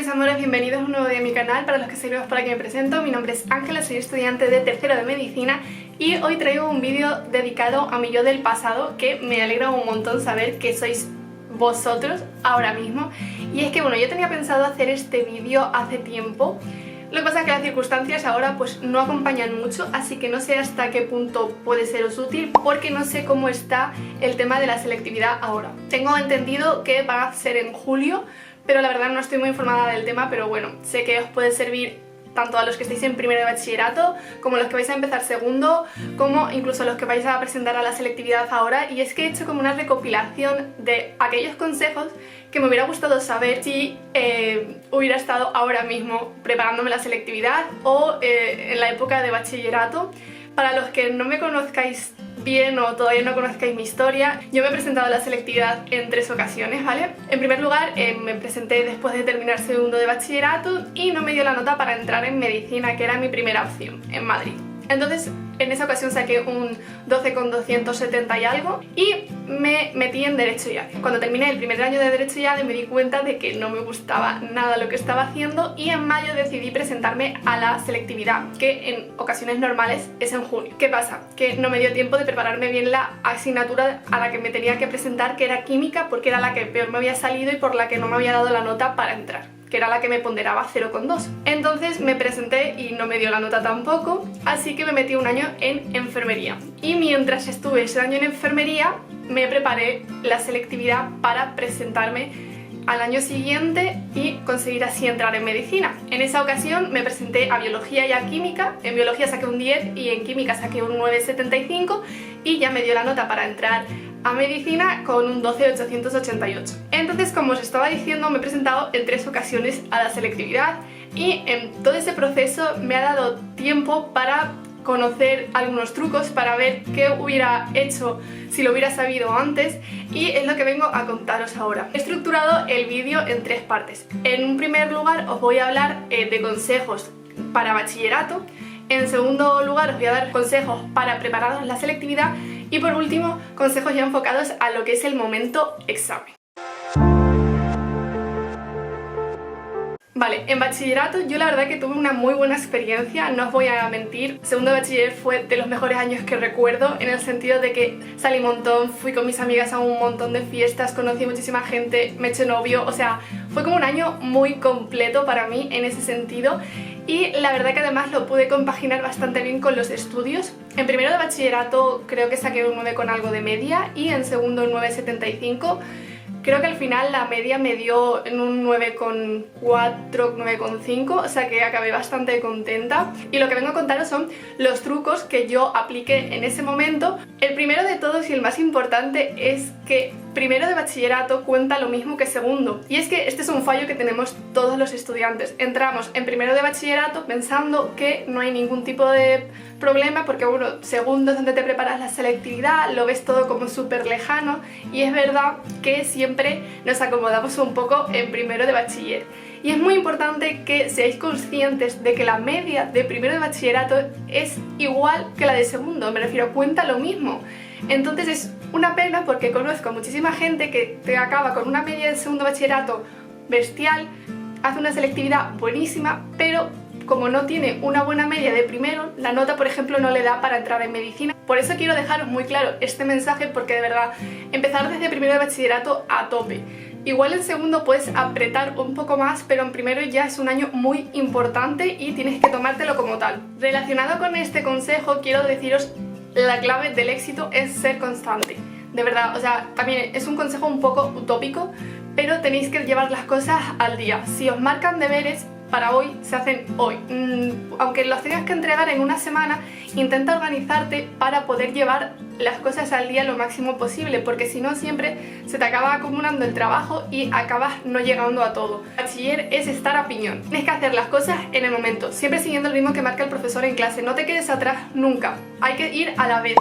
mis amores, bienvenidos a un nuevo día a mi canal. Para los que sois nuevos por aquí me presento, mi nombre es Ángela, soy estudiante de tercero de medicina y hoy traigo un vídeo dedicado a mi yo del pasado, que me alegra un montón saber que sois vosotros ahora mismo. Y es que bueno, yo tenía pensado hacer este vídeo hace tiempo. Lo que pasa es que las circunstancias ahora pues no acompañan mucho, así que no sé hasta qué punto puede seros útil, porque no sé cómo está el tema de la selectividad ahora. Tengo entendido que va a ser en julio, pero la verdad no estoy muy informada del tema, pero bueno, sé que os puede servir tanto a los que estáis en primero de bachillerato, como los que vais a empezar segundo, como incluso los que vais a presentar a la selectividad ahora. Y es que he hecho como una recopilación de aquellos consejos que me hubiera gustado saber si hubiera estado ahora mismo preparándome la selectividad o en la época de bachillerato. Para los que no me conozcáis bien o todavía no conozcáis mi historia, yo me he presentado a la selectividad en 3 ocasiones, ¿vale? En primer lugar, me presenté después de terminar segundo de bachillerato y no me dio la nota para entrar en medicina, que era mi primera opción, en Madrid. Entonces, en esa ocasión saqué un 12,270 y algo y me metí en Derecho y ADE. Cuando terminé el primer año de Derecho y ADE me di cuenta de que no me gustaba nada lo que estaba haciendo y en mayo decidí presentarme a la selectividad, que en ocasiones normales es en junio. ¿Qué pasa? Que no me dio tiempo de prepararme bien la asignatura a la que me tenía que presentar, que era Química, porque era la que peor me había salido y por la que no me había dado la nota para entrar, que era la que me ponderaba 0,2. Entonces me presenté y no me dio la nota tampoco, así que me metí un año en enfermería. Y mientras estuve ese año en enfermería, me preparé la selectividad para presentarme al año siguiente y conseguir así entrar en medicina. En esa ocasión me presenté a biología y a química. En biología saqué un 10 y en química saqué un 9,75 y ya me dio la nota para entrar a medicina con un 12,888. Entonces, como os estaba diciendo, me he presentado en 3 ocasiones a la selectividad y en todo ese proceso me ha dado tiempo para conocer algunos trucos, para ver qué hubiera hecho si lo hubiera sabido antes, y es lo que vengo a contaros ahora. He estructurado el vídeo en 3 partes. En un primer lugar os voy a hablar de consejos para bachillerato. En segundo lugar os voy a dar consejos para prepararos la selectividad y por último consejos ya enfocados a lo que es el momento examen. Vale, en bachillerato yo la verdad que tuve una muy buena experiencia, no os voy a mentir. Segundo de bachiller fue de los mejores años que recuerdo, en el sentido de que salí un montón, fui con mis amigas a un montón de fiestas, conocí muchísima gente, me eché novio, o sea, fue como un año muy completo para mí en ese sentido. Y la verdad que además lo pude compaginar bastante bien con los estudios. En primero de bachillerato creo que saqué un 9 con algo de media y en segundo un 9,75. Creo que al final la media me dio en un 9,4, 9,5, o sea que acabé bastante contenta. Y lo que vengo a contaros son los trucos que yo apliqué en ese momento. El primero de todos y el más importante es que primero de bachillerato cuenta lo mismo que segundo. Y es que este es un fallo que tenemos todos los estudiantes. Entramos en primero de bachillerato pensando que no hay ningún tipo de problema, porque bueno, segundo es donde te preparas la selectividad, lo ves todo como súper lejano, y es verdad que siempre nos acomodamos un poco en primero de bachiller. Y es muy importante que seáis conscientes de que la media de primero de bachillerato es igual que la de segundo, me refiero, cuenta lo mismo. Entonces es una pena porque conozco muchísima gente que te acaba con una media de segundo bachillerato bestial, hace una selectividad buenísima, pero como no tiene una buena media de primero, la nota por ejemplo no le da para entrar en medicina. Por eso quiero dejaros muy claro este mensaje, porque de verdad, empezar desde primero de bachillerato a tope. Igual en segundo puedes apretar un poco más, pero en primero ya es un año muy importante y tienes que tomártelo como tal. Relacionado con este consejo, quiero deciros la clave del éxito es ser constante. De verdad, o sea, también es un consejo un poco utópico, pero tenéis que llevar las cosas al día. Si os marcan deberes para hoy, se hacen hoy. Aunque los tengas que entregar en una semana, intenta organizarte para poder llevar las cosas al día lo máximo posible, porque si no siempre se te acaba acumulando el trabajo y acabas no llegando a todo. Bachiller es estar a piñón. Tienes que hacer las cosas en el momento, siempre siguiendo el ritmo que marca el profesor en clase. No te quedes atrás nunca, hay que ir a la vez.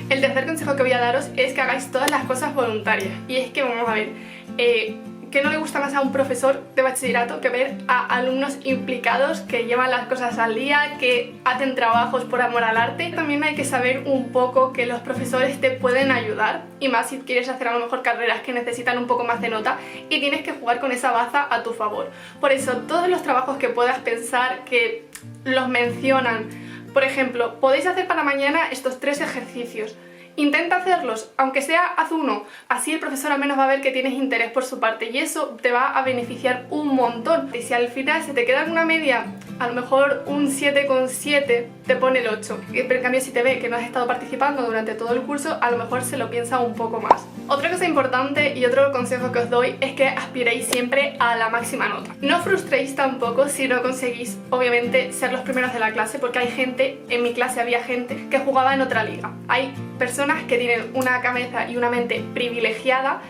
El tercer consejo que voy a daros es que hagáis todas las cosas voluntarias. Y es que vamos a ver, ¿qué ¿qué no le gusta más a un profesor de bachillerato que ver a alumnos implicados, que llevan las cosas al día, que hacen trabajos por amor al arte? También hay que saber un poco que los profesores te pueden ayudar, y más si quieres hacer a lo mejor carreras que necesitan un poco más de nota, y tienes que jugar con esa baza a tu favor. Por eso, todos los trabajos que puedas pensar que los mencionan, por ejemplo, podéis hacer para mañana estos 3 ejercicios. Intenta hacerlos, aunque sea haz uno, así el profesor al menos va a ver que tienes interés por su parte y eso te va a beneficiar un montón. Y si al final se te queda en una media, a lo mejor un 7,7, te pone el 8. Pero en cambio si te ve que no has estado participando durante todo el curso, a lo mejor se lo piensa un poco más. Otra cosa importante y otro consejo que os doy es que aspiréis siempre a la máxima nota. No frustréis tampoco si no conseguís, obviamente, ser los primeros de la clase, porque hay gente, en mi clase había gente que jugaba en otra liga. Hay personas que tienen una cabeza y una mente privilegiada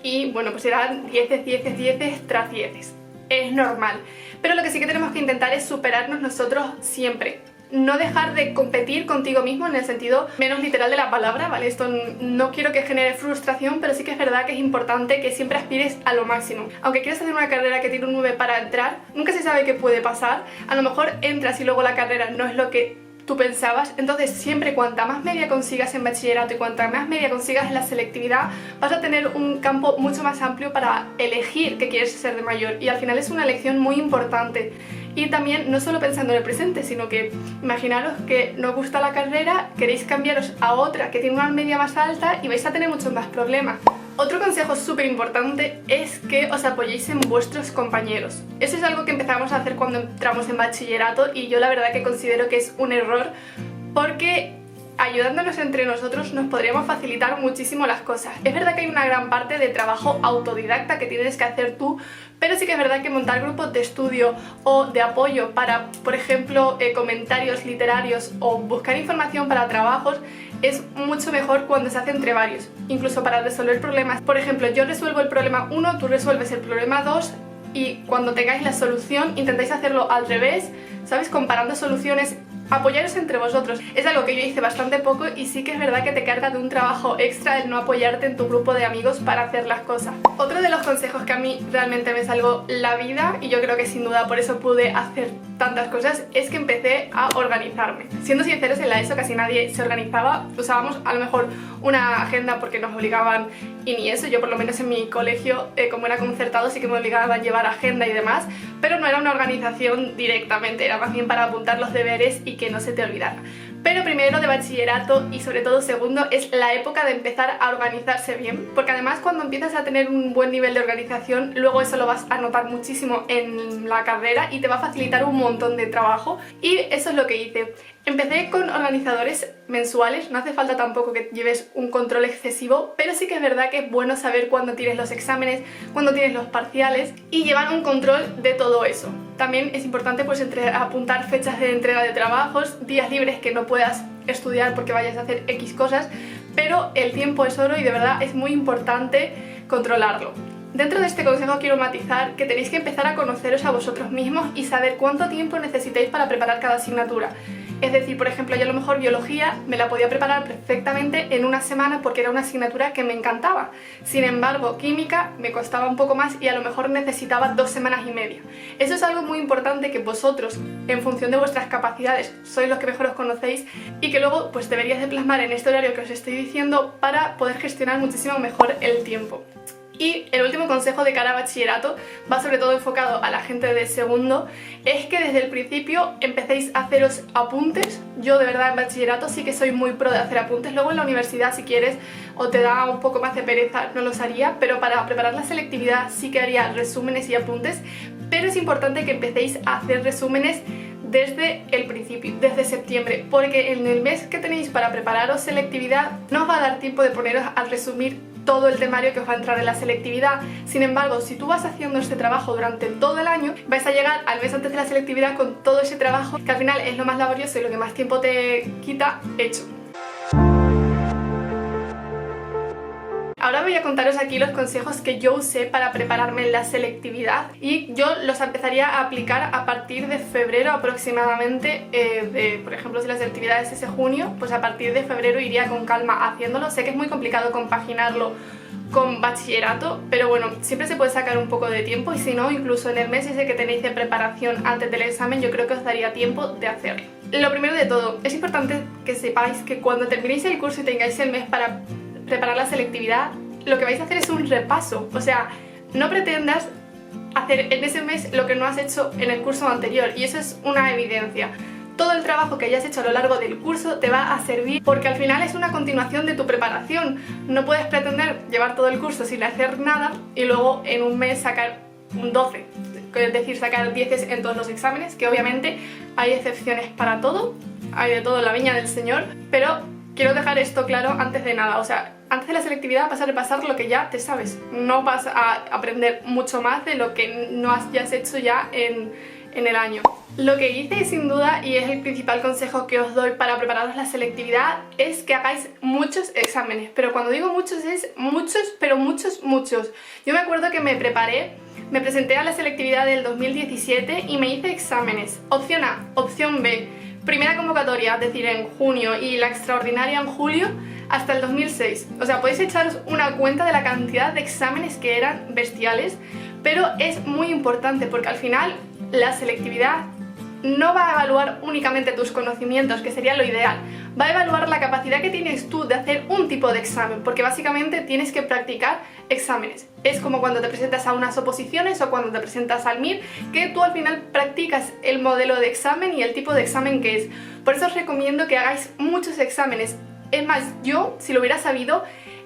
y bueno, pues eran 10 tras 10. Es normal. Pero lo que sí que tenemos que intentar es superarnos nosotros siempre. No dejar de competir contigo mismo en el sentido menos literal de la palabra, ¿vale? Esto no quiero que genere frustración, pero sí que es verdad que es importante que siempre aspires a lo máximo. Aunque quieras hacer una carrera que tiene un 9 para entrar, nunca se sabe qué puede pasar. A lo mejor entras y luego la carrera no es lo que tú pensabas, entonces siempre cuanta más media consigas en bachillerato y cuanta más media consigas en la selectividad, vas a tener un campo mucho más amplio para elegir qué quieres ser de mayor, y al final es una elección muy importante. Y también no solo pensando en el presente, sino que imaginaros que no os gusta la carrera, queréis cambiaros a otra que tiene una media más alta y vais a tener muchos más problemas. Otro consejo súper importante es que os apoyéis en vuestros compañeros. Eso es algo que empezamos a hacer cuando entramos en bachillerato y yo la verdad que considero que es un error, porque ayudándonos entre nosotros nos podríamos facilitar muchísimo las cosas. Es verdad que hay una gran parte de trabajo autodidacta que tienes que hacer tú, pero sí que es verdad que montar grupos de estudio o de apoyo para, por ejemplo, comentarios literarios o buscar información para trabajos es mucho mejor cuando se hace entre varios, incluso para resolver problemas. Por ejemplo, yo resuelvo el problema 1, tú resuelves el problema 2 y cuando tengáis la solución intentáis hacerlo al revés, ¿sabes? Comparando soluciones. Apoyaros entre vosotros. Es algo que yo hice bastante poco y sí que es verdad que te carga de un trabajo extra el no apoyarte en tu grupo de amigos para hacer las cosas. Otro de los consejos que a mí realmente me salvó la vida, y yo creo que sin duda por eso pude hacer tantas cosas, es que empecé a organizarme. Siendo sinceros, en la ESO casi nadie se organizaba, usábamos a lo mejor una agenda porque nos obligaban y ni eso. Yo por lo menos en mi colegio, como era concertado, sí que me obligaban a llevar agenda y demás, pero no era una organización directamente, era más bien para apuntar los deberes y que no se te olvidara. Pero primero de bachillerato y sobre todo segundo es la época de empezar a organizarse bien, porque además cuando empiezas a tener un buen nivel de organización, luego eso lo vas a notar muchísimo en la carrera y te va a facilitar un montón de trabajo, y eso es lo que hice. Empecé con organizadores mensuales, no hace falta tampoco que lleves un control excesivo, pero sí que es verdad que es bueno saber cuándo tienes los exámenes, cuándo tienes los parciales y llevar un control de todo eso. También es importante pues apuntar fechas de entrega de trabajos, días libres que no puedas estudiar porque vayas a hacer X cosas, pero el tiempo es oro y de verdad es muy importante controlarlo. Dentro de este consejo quiero matizar que tenéis que empezar a conoceros a vosotros mismos y saber cuánto tiempo necesitáis para preparar cada asignatura. Es decir, por ejemplo, yo a lo mejor biología me la podía preparar perfectamente en una semana porque era una asignatura que me encantaba. Sin embargo, química me costaba un poco más y a lo mejor necesitaba 2 semanas y media. Eso es algo muy importante que vosotros, en función de vuestras capacidades, sois los que mejor os conocéis y que luego pues deberíais de plasmar en este horario que os estoy diciendo para poder gestionar muchísimo mejor el tiempo. Y el último consejo de cara a bachillerato va sobre todo enfocado a la gente de segundo, es que desde el principio empecéis a haceros apuntes. Yo de verdad en bachillerato sí que soy muy pro de hacer apuntes, luego en la universidad si quieres o te da un poco más de pereza no los haría, pero para preparar la selectividad sí que haría resúmenes y apuntes, pero es importante que empecéis a hacer resúmenes desde el principio, desde septiembre, porque en el mes que tenéis para prepararos selectividad no os va a dar tiempo de poneros a resumir todo el temario que os va a entrar en la selectividad. Sin embargo, si tú vas haciendo este trabajo durante todo el año, vais a llegar al mes antes de la selectividad con todo ese trabajo, que al final es lo más laborioso y lo que más tiempo te quita, hecho. Ahora voy a contaros aquí los consejos que yo usé para prepararme en la selectividad y yo los empezaría a aplicar a partir de febrero aproximadamente. Por ejemplo, si la selectividad es ese junio, pues a partir de febrero iría con calma haciéndolo. Sé que es muy complicado compaginarlo con bachillerato, pero bueno, siempre se puede sacar un poco de tiempo y si no, incluso en el mes ese que tenéis de preparación antes del examen, yo creo que os daría tiempo de hacerlo. Lo primero de todo, es importante que sepáis que cuando terminéis el curso y tengáis el mes para preparar la selectividad, lo que vais a hacer es un repaso, o sea, no pretendas hacer en ese mes lo que no has hecho en el curso anterior, y eso es una evidencia. Todo el trabajo que hayas hecho a lo largo del curso te va a servir porque al final es una continuación de tu preparación. No puedes pretender llevar todo el curso sin hacer nada y luego en un mes sacar un 12, es decir, sacar 10 en todos los exámenes, que obviamente hay excepciones para todo, hay de todo en la viña del Señor, pero quiero dejar esto claro antes de nada, o sea, antes de la selectividad vas a repasar lo que ya te sabes, no vas a aprender mucho más de lo que no hayas hecho ya en el año. Lo que hice sin duda, y es el principal consejo que os doy para prepararos la selectividad, es que hagáis muchos exámenes, pero cuando digo muchos es muchos, pero muchos, muchos. Yo me acuerdo que me presenté a la selectividad del 2017 y me hice exámenes, opción A, opción B, primera convocatoria, es decir, en junio y la extraordinaria en julio, hasta el 2006. O sea, podéis echaros una cuenta de la cantidad de exámenes que eran bestiales, pero es muy importante porque al final la selectividad no va a evaluar únicamente tus conocimientos, que sería lo ideal, va a evaluar la capacidad que tienes tú de hacer un tipo de examen, porque básicamente tienes que practicar exámenes. Es como cuando te presentas a unas oposiciones o cuando te presentas al MIR, que tú al final practicas el modelo de examen y el tipo de examen que es. Por eso os recomiendo que hagáis muchos exámenes. Es más, yo, si lo hubiera sabido,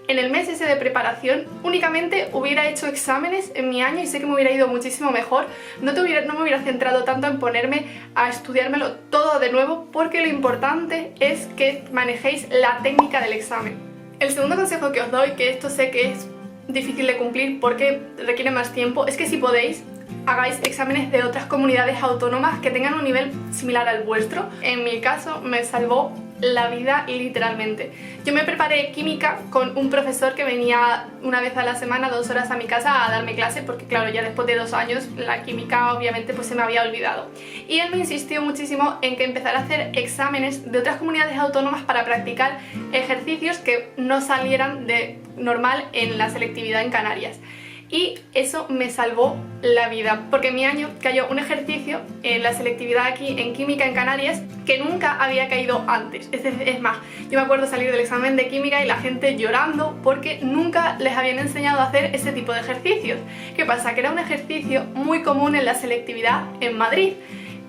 en el mes ese de preparación únicamente hubiera hecho exámenes en mi año y sé que me hubiera ido muchísimo mejor. No me hubiera centrado tanto en ponerme a estudiármelo todo de nuevo, porque lo importante es que manejéis la técnica del examen. El segundo consejo que os doy, que esto sé que es difícil de cumplir porque requiere más tiempo, es que si podéis, hagáis exámenes de otras comunidades autónomas que tengan un nivel similar al vuestro. En mi caso me salvó la vida literalmente. Yo me preparé química con un profesor que venía una vez a la semana, 2 horas a mi casa a darme clase, porque claro, ya después de 2 años la química obviamente pues se me había olvidado. Y él me insistió muchísimo en que empezara a hacer exámenes de otras comunidades autónomas para practicar ejercicios que no salieran de normal en la selectividad en Canarias. Y eso me salvó la vida, porque en mi año cayó un ejercicio en la selectividad aquí en química en Canarias que nunca había caído antes. Es más, yo me acuerdo salir del examen de química y la gente llorando porque nunca les habían enseñado a hacer ese tipo de ejercicios. ¿Qué pasa? Que era un ejercicio muy común en la selectividad en Madrid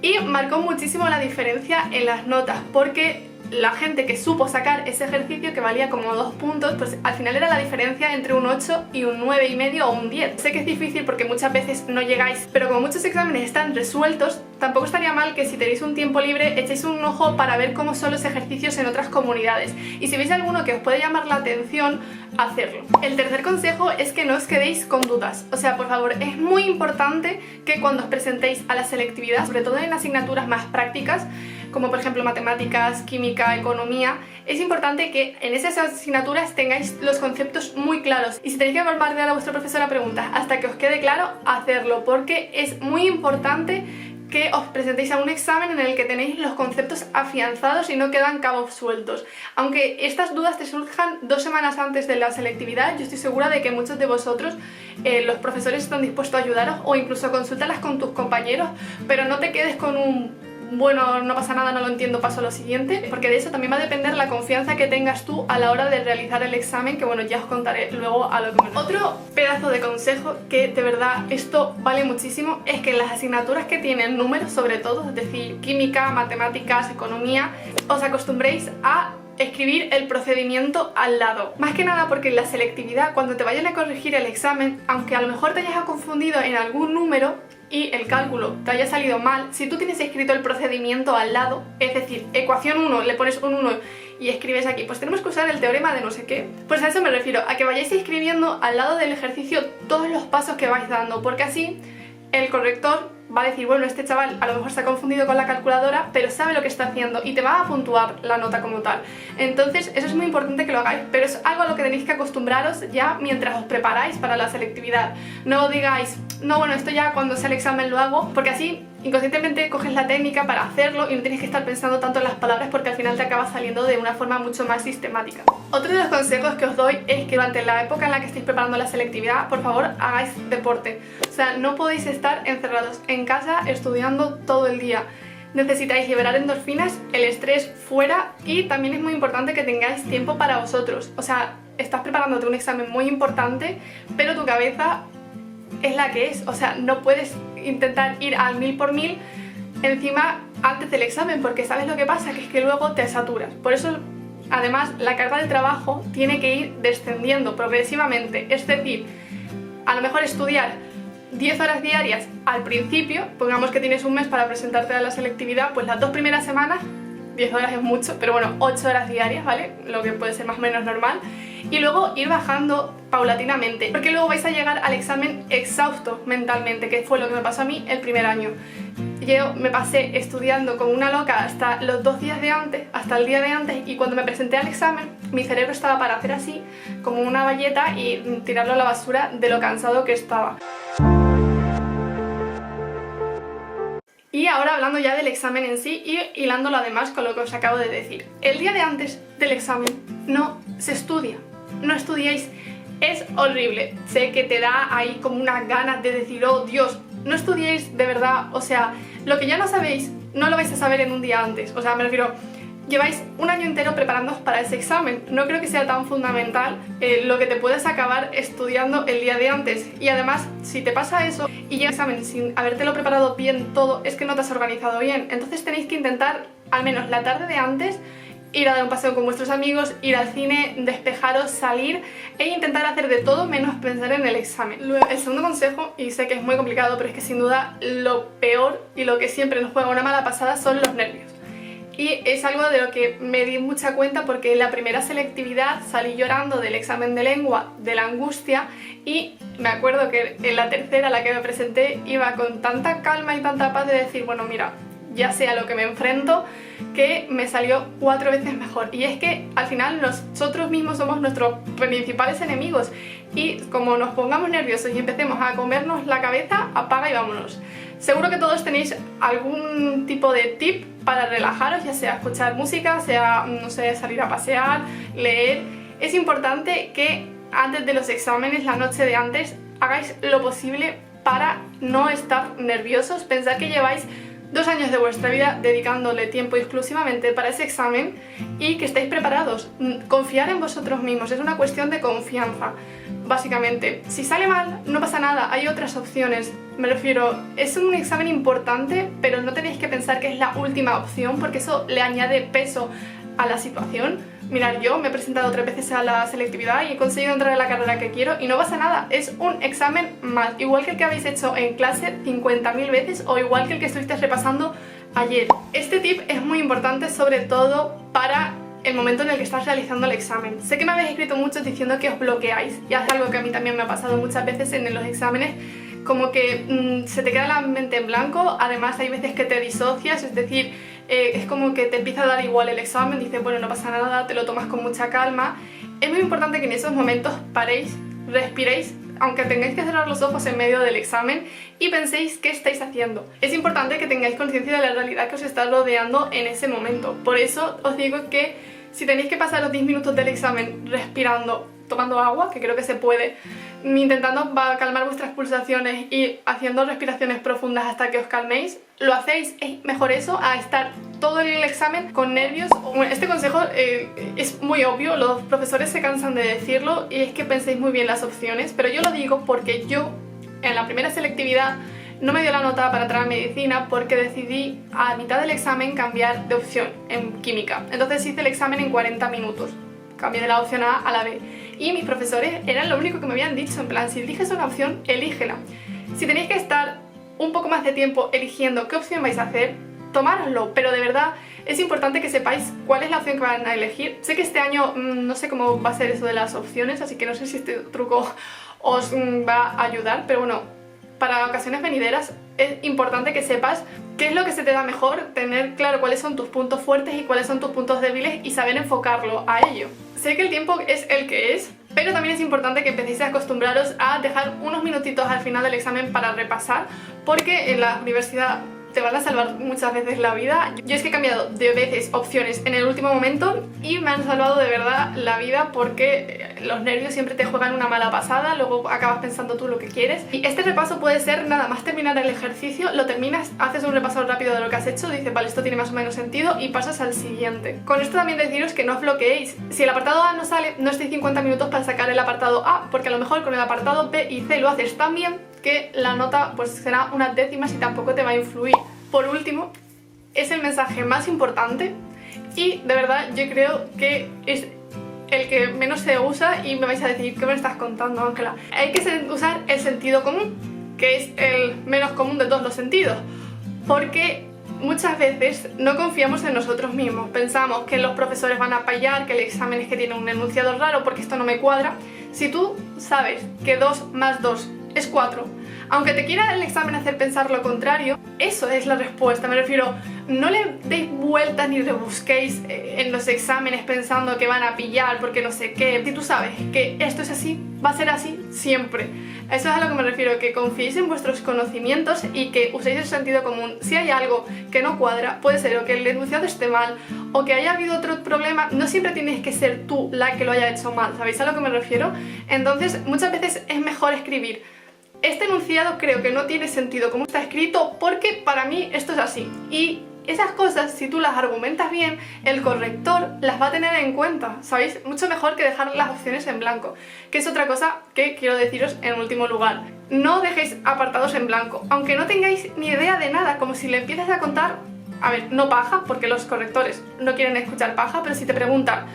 y marcó muchísimo la diferencia en las notas, porque la gente que supo sacar ese ejercicio, que valía como 2 puntos, pues al final era la diferencia entre un 8 y un 9,5 o un 10. Sé que es difícil porque muchas veces no llegáis, pero como muchos exámenes están resueltos, tampoco estaría mal que si tenéis un tiempo libre echéis un ojo para ver cómo son los ejercicios en otras comunidades. Y si veis alguno que os puede llamar la atención, hacerlo. El tercer consejo es que no os quedéis con dudas. O sea, por favor, es muy importante que cuando os presentéis a la selectividad, sobre todo en asignaturas más prácticas, como por ejemplo matemáticas, química, economía, es importante que en esas asignaturas tengáis los conceptos muy claros y si tenéis que bombardear a vuestro profesor a preguntas hasta que os quede claro, hacerlo, porque es muy importante que os presentéis a un examen en el que tenéis los conceptos afianzados y no quedan cabos sueltos. Aunque estas dudas te surjan 2 semanas antes de la selectividad, yo estoy segura de que muchos de vosotros, los profesores están dispuestos a ayudaros o incluso consúltalas con tus compañeros, pero no te quedes con un bueno, no pasa nada, no lo entiendo, paso a lo siguiente, porque de eso también va a depender la confianza que tengas tú a la hora de realizar el examen, que bueno, ya os contaré luego a lo que me... Otro pedazo de consejo, que de verdad esto vale muchísimo, es que en las asignaturas que tienen números sobre todo, es decir, química, matemáticas, economía, os acostumbréis a escribir el procedimiento al lado. Más que nada porque en la selectividad, cuando te vayan a corregir el examen, aunque a lo mejor te hayas confundido en algún número y el cálculo te haya salido mal, si tú tienes escrito el procedimiento al lado, es decir, ecuación 1, le pones un 1 y escribes aquí, pues tenemos que usar el teorema de no sé qué, pues a eso me refiero, a que vayáis escribiendo al lado del ejercicio todos los pasos que vais dando, porque así el corrector va a decir, bueno, este chaval a lo mejor se ha confundido con la calculadora, pero sabe lo que está haciendo y te va a puntuar la nota como tal. Entonces eso es muy importante que lo hagáis, pero es algo a lo que tenéis que acostumbraros ya mientras os preparáis para la selectividad. No digáis, no, bueno, esto ya cuando sea el examen lo hago, porque así inconscientemente coges la técnica para hacerlo y no tienes que estar pensando tanto en las palabras porque al final te acaba saliendo de una forma mucho más sistemática. Otro de los consejos que os doy es que durante la época en la que estéis preparando la selectividad, por favor, hagáis deporte. O sea, no podéis estar encerrados en casa estudiando todo el día. Necesitáis liberar endorfinas, el estrés fuera, y también es muy importante que tengáis tiempo para vosotros. O sea, estás preparándote un examen muy importante, pero tu cabeza es la que es. O sea, no puedes intentar ir al 1000 por 1000 encima antes del examen, porque ¿sabes lo que pasa? Que es que luego te saturas. Por eso, además, la carga de trabajo tiene que ir descendiendo progresivamente. Es decir, a lo mejor estudiar 10 horas diarias al principio, pongamos que tienes un mes para presentarte a la selectividad, pues las 2 primeras semanas, 10 horas es mucho, pero bueno, 8 horas diarias, ¿vale? Lo que puede ser más o menos normal. Y luego ir bajando paulatinamente, porque luego vais a llegar al examen exhausto mentalmente, que fue lo que me pasó a mí el primer año. Yo me pasé estudiando como una loca hasta los 2 días de antes, hasta el día de antes, y cuando me presenté al examen, mi cerebro estaba para hacer así, como una bayeta, y tirarlo a la basura de lo cansado que estaba. Y ahora hablando ya del examen en sí y hilándolo además con lo que os acabo de decir. El día de antes del examen no se estudia, no estudiéis, es horrible. Sé que te da ahí como unas ganas de decir, oh Dios, no estudiéis de verdad. O sea, lo que ya no sabéis, no lo vais a saber en un día antes. O sea, me refiero, lleváis un año entero preparándoos para ese examen. No creo que sea tan fundamental lo que te puedes acabar estudiando el día de antes. Y además, si te pasa eso y llega el examen sin habértelo preparado bien todo, es que no te has organizado bien. Entonces tenéis que intentar, al menos la tarde de antes, ir a dar un paseo con vuestros amigos, ir al cine, despejaros, salir e intentar hacer de todo menos pensar en el examen. Luego, el segundo consejo, y sé que es muy complicado, pero es que sin duda lo peor y lo que siempre nos juega una mala pasada son los nervios. Y es algo de lo que me di mucha cuenta porque en la primera selectividad salí llorando del examen de lengua, de la angustia, y me acuerdo que en la tercera, a la que me presenté, iba con tanta calma y tanta paz de decir, bueno, mira, ya sé a lo que me enfrento, que me salió 4 veces mejor. Y es que al final nosotros mismos somos nuestros principales enemigos, y como nos pongamos nerviosos y empecemos a comernos la cabeza, apaga y vámonos. Seguro que todos tenéis algún tipo de tip para relajaros, ya sea escuchar música, sea, no sé, salir a pasear, leer. Es importante que antes de los exámenes, la noche de antes, hagáis lo posible para no estar nerviosos. Pensad que lleváis 2 años de vuestra vida dedicándole tiempo exclusivamente para ese examen y que estáis preparados. Confiar en vosotros mismos, es una cuestión de confianza, básicamente. Si sale mal, no pasa nada, hay otras opciones. Me refiero, es un examen importante, pero no tenéis que pensar que es la última opción, porque eso le añade peso a la situación. Mirad, yo me he presentado 3 veces a la selectividad y he conseguido entrar a la carrera que quiero y no pasa nada, es un examen más, igual que el que habéis hecho en clase 50.000 veces o igual que el que estuvisteis repasando ayer. Este tip es muy importante, sobre todo para el momento en el que estás realizando el examen. Sé que me habéis escrito muchos diciendo que os bloqueáis, y es algo que a mí también me ha pasado muchas veces en los exámenes, como que se te queda la mente en blanco. Además hay veces que te disocias, es decir, es como que te empieza a dar igual el examen, dices, bueno, no pasa nada, te lo tomas con mucha calma. Es muy importante que en esos momentos paréis, respiréis, aunque tengáis que cerrar los ojos en medio del examen, y penséis qué estáis haciendo. Es importante que tengáis conciencia de la realidad que os está rodeando en ese momento. Por eso os digo que si tenéis que pasar los 10 minutos del examen respirando, tomando agua, que creo que se puede, intentando calmar vuestras pulsaciones y haciendo respiraciones profundas hasta que os calméis, lo hacéis. Es mejor eso a estar todo el examen con nervios. Bueno, este consejo es muy obvio, los profesores se cansan de decirlo, y es que penséis muy bien las opciones, pero yo lo digo porque yo en la primera selectividad no me dio la nota para entrar a medicina porque decidí a mitad del examen cambiar de opción en química. Entonces hice el examen en 40 minutos. Cambié de la opción A a la B. Y mis profesores eran lo único que me habían dicho, en plan, si eliges una opción, elígela. Si tenéis que estar un poco más de tiempo eligiendo qué opción vais a hacer, tomároslo, pero de verdad es importante que sepáis cuál es la opción que van a elegir. Sé que este año no sé cómo va a ser eso de las opciones, así que no sé si este truco os va a ayudar, pero bueno, para ocasiones venideras es importante que sepas qué es lo que se te da mejor, tener claro cuáles son tus puntos fuertes y cuáles son tus puntos débiles y saber enfocarlo a ello. Sé que el tiempo es el que es, pero también es importante que empecéis a acostumbraros a dejar unos minutitos al final del examen para repasar, porque en la universidad te van a salvar muchas veces la vida. Yo es que he cambiado de veces opciones en el último momento y me han salvado de verdad la vida, porque los nervios siempre te juegan una mala pasada, luego acabas pensando tú lo que quieres. Y este repaso puede ser nada más terminar el ejercicio, lo terminas, haces un repaso rápido de lo que has hecho, dices vale, esto tiene más o menos sentido y pasas al siguiente. Con esto también deciros que no os bloqueéis. Si el apartado A no sale, no estéis 50 minutos para sacar el apartado A, porque a lo mejor con el apartado B y C lo haces tan bien que la nota pues será unas décimas y tampoco te va a influir. Por último, es el mensaje más importante y de verdad yo creo que es el que menos se usa y me vais a decir ¿qué me estás contando, Ángela? Hay que usar el sentido común, que es el menos común de todos los sentidos, porque muchas veces no confiamos en nosotros mismos, pensamos que los profesores van a fallar, que el examen es que tiene un enunciado raro porque esto no me cuadra. Si tú sabes que 2 más 2 es 4, aunque te quiera el examen hacer pensar lo contrario, eso es la respuesta. Me refiero, no le deis vueltas ni rebusquéis en los exámenes pensando que van a pillar porque no sé qué. Si tú sabes que esto es así, va a ser así siempre. Eso es a lo que me refiero, que confiéis en vuestros conocimientos y que uséis el sentido común. Si hay algo que no cuadra, puede ser o que el enunciado esté mal o que haya habido otro problema, no siempre tienes que ser tú la que lo haya hecho mal, ¿sabéis a lo que me refiero? Entonces, muchas veces es mejor escribir: este enunciado creo que no tiene sentido como está escrito porque para mí esto es así. Y esas cosas, si tú las argumentas bien, el corrector las va a tener en cuenta, ¿sabéis? Mucho mejor que dejar las opciones en blanco, que es otra cosa que quiero deciros en último lugar. No dejéis apartados en blanco, aunque no tengáis ni idea de nada, como si le empiezas a contar, a ver, no paja, porque los correctores no quieren escuchar paja, pero si te preguntan,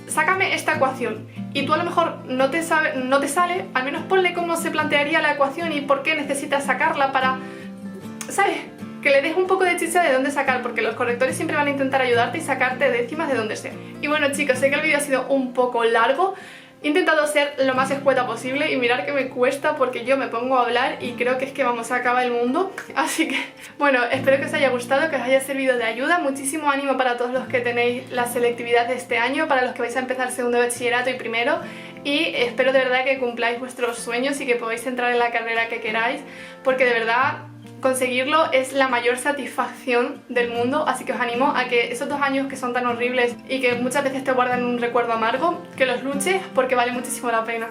sácame esta ecuación, y tú a lo mejor no te sale, al menos ponle cómo se plantearía la ecuación y por qué necesitas sacarla para, ¿sabes? Que le des un poco de chicha de dónde sacar, porque los correctores siempre van a intentar ayudarte y sacarte décimas de donde sea. Y bueno chicos, sé que el vídeo ha sido un poco largo, he intentado ser lo más escueta posible y mirar que me cuesta porque yo me pongo a hablar y creo que es que vamos, a acabar el mundo. Así que bueno, espero que os haya gustado, que os haya servido de ayuda. Muchísimo ánimo para todos los que tenéis la selectividad de este año, para los que vais a empezar segundo de bachillerato y primero, y espero de verdad que cumpláis vuestros sueños y que podáis entrar en la carrera que queráis, porque de verdad conseguirlo es la mayor satisfacción del mundo, así que os animo a que esos 2 años que son tan horribles y que muchas veces te guardan un recuerdo amargo, que los luches porque vale muchísimo la pena.